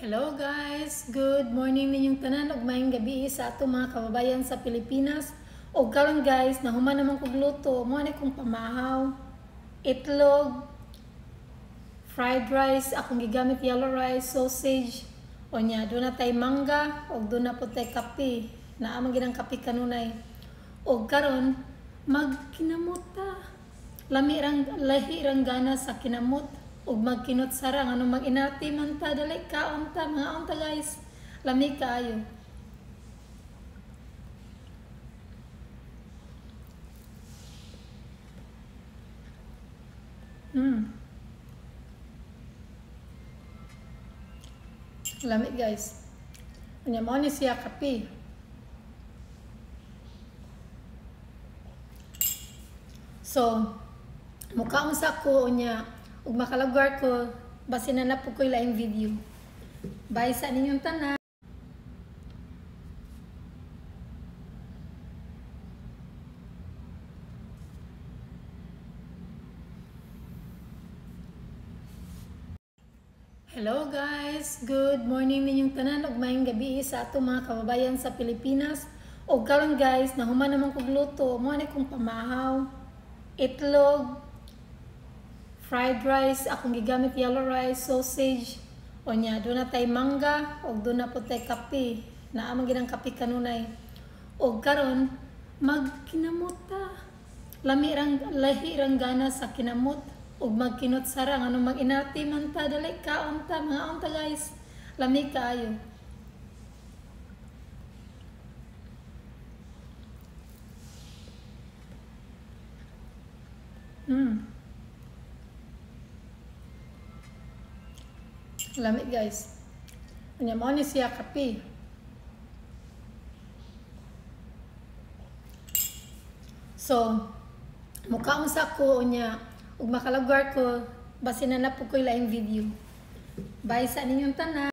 Hello guys! Good morning ninyong tanan ug maayong gabi sa ato mga kababayan sa Pilipinas. O karon guys, nahuman naman kog luto, mo ni kong pamahaw, itlog, fried rice, akong gigamit yellow rice, sausage, o nya do na tay mangga ug do na po tay kape. Naa man ginang kape kanunay. O karon magkinamot ta. Lahi rang gana sa kinamot ug magkinot sarang ano mag-inati man ta dali kaon ta mga onta guys, lami kaayo. Lami guys. Unya mo ni siya kape. So mukhaon sa ko unya ug makalagwar ko basin na po ko laing video. Bye sa ninyong tanan. Hello guys, good morning ninyong tanan ug maayong gabi sa ato mga kababayan sa Pilipinas. O karon guys, nahuman naman kog luto, mo ni kong pamahaw, itlog, fried rice, akong gigamit yellow rice, sausage, o nya do na tay mangga ug do na po tay kape. Naa man ginang kape kanunay. O karon magkinamot ta. Lahi rang gana sa kinamot ug magkinot sarang ano mag-inati man ta dali kaon ta mga onta guys, lami kaayo. Lami guys. Unya mo ni siya kape. So mukhaon sa ko unya ug makalagwar ko basin na po ko laing video. Bye sa ninyong tanan.